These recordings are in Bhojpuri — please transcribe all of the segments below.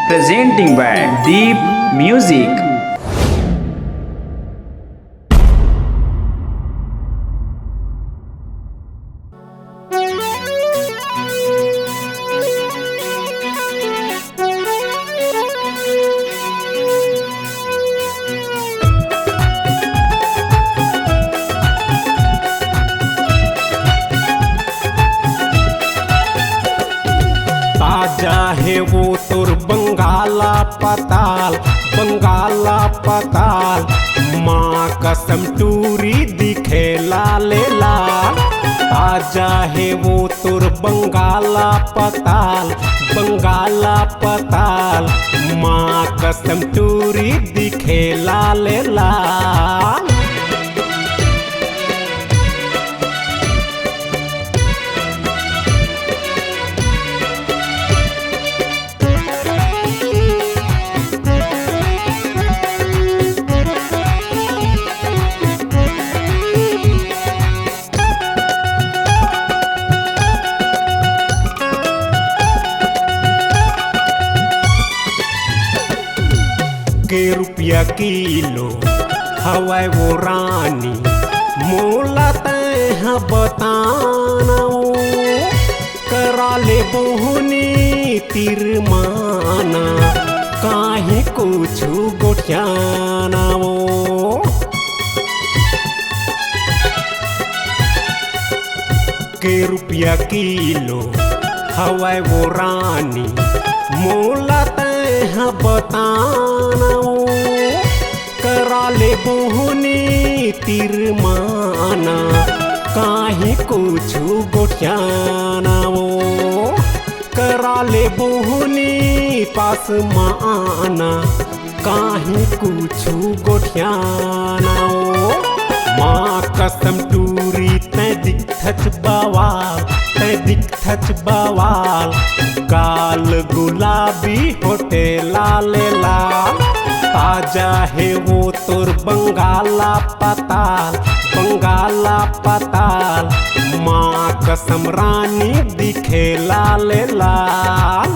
presenting by Deep Music. ताजा है वो तुर बंगाला पताल माँ कसम टूरी दिखे लाले लाल। ताजा है वो तुर बंगाला पताल माँ कसम टूरी दिखे लाले लाल। के रुपया किलो हवाई वो रानी मोला तय बताना करा ले बहुनी तिरमाना काहे कुछ गोठ्याना के रुपया किलो हवाई वो रानी मोला तय बताना करा ले बहुनी तिरमाना काहे कुछ गोठ्याना करा ले बहुनी पास माना काहे कुछ गोठ्याना माँ कसम टूरी तै दिखथच बवाल गाल गुलाबी होटे लाल लाल। ताजा है वो तुर बंगाला पताल माँ कसम रानी दिखे लाल लाल।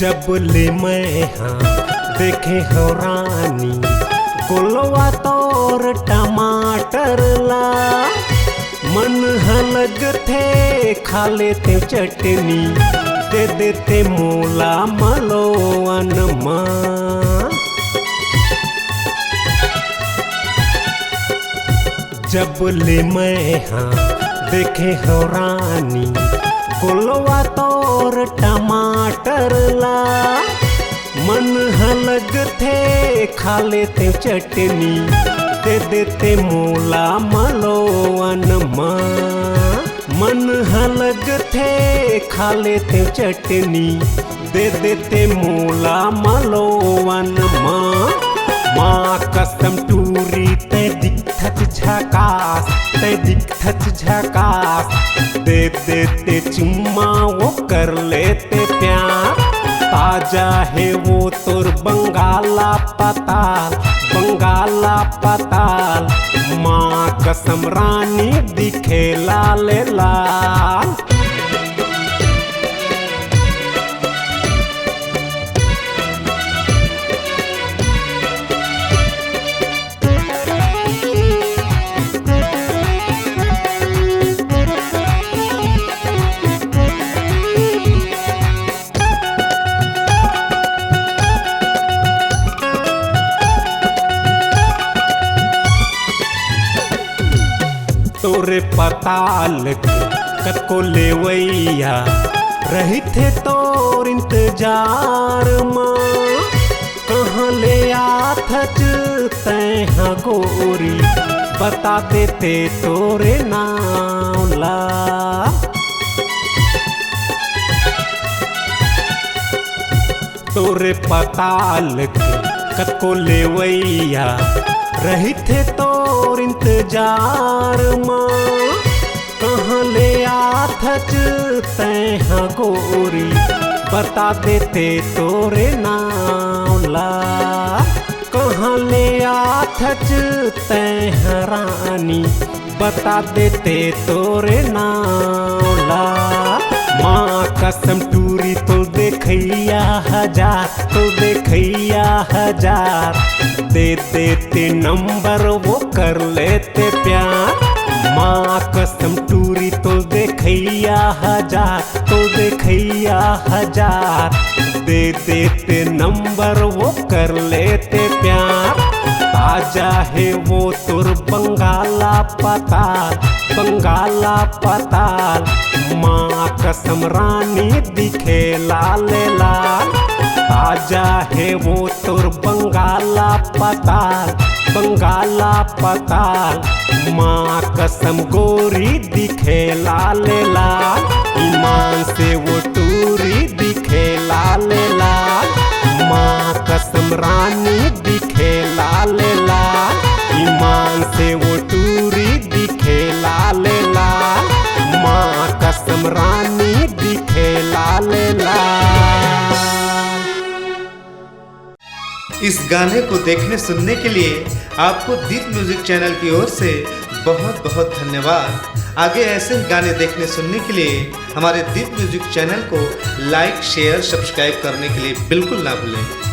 जब ले मैं हाँ देखे हो रानी गुलवा तोर टमाटर ला मन हलग थे खा लेते चटनी दे देते मूला मलोवन माँ। जब ले मैं हाँ देखे हो रानी गुलवा तोर टमाटर ला मन हलग थे खा लेते चटनी दे देते मूला मलोवन माँ। मन हलग थे खा लेते चटनी दे देते मूला मलोवन माँ। माँ कसम टूरी तै दिखथच झकास दे देते चुम्मा वो कर लेते प्यार। ताजा है वो तुर बंगाला पताल माँ कसम रानी दिखे लाल लाल। तोरे पताल के कको लेवैया रही थे तोर इंतजार माँ। कहाँ ले आथच तै हाँ गोरी बता देते तोरे नाम ला। तोरे पताल के कको लेवैया रही थे तोर इंतजार माँ। कहाँ ले आथच तैहा गोरी बता देते तोरे नाम ला। कहाँ ले आथच तैहा रानी बता देते तोरे नाम ला। माँ कसम टूरी तो देखैया हजार, तो देखैया हजार। दे देते नंबर वो कर लेते प्यार। माँ कसम टूरी तो देखैया हजार, तो देखैया हजार। दे देते नंबर वो कर लेते प्यार। आजा है वो तुर बंगाला पताल, बंगाला पताल। माँ कसम रानी दिखे लाल लाल। आजा है वो तुर बंगाला पताल, बंगाला पताल। माँ कसम गोरी दिखे लाल लाल। ईमान से वो टूरी दिखे लाल लाल। माँ कसम रानी दिखे लाल लाल। ईमान से वो टूरी दिखे लाल लाल। माँ कसम रानी दिखे लाल लाल। इस गाने को देखने सुनने के लिए आपको दीप म्यूजिक चैनल की ओर से बहुत बहुत धन्यवाद। आगे ऐसे ही गाने देखने सुनने के लिए हमारे दीप म्यूजिक चैनल को लाइक शेयर सब्सक्राइब करने के लिए बिल्कुल ना भूलें।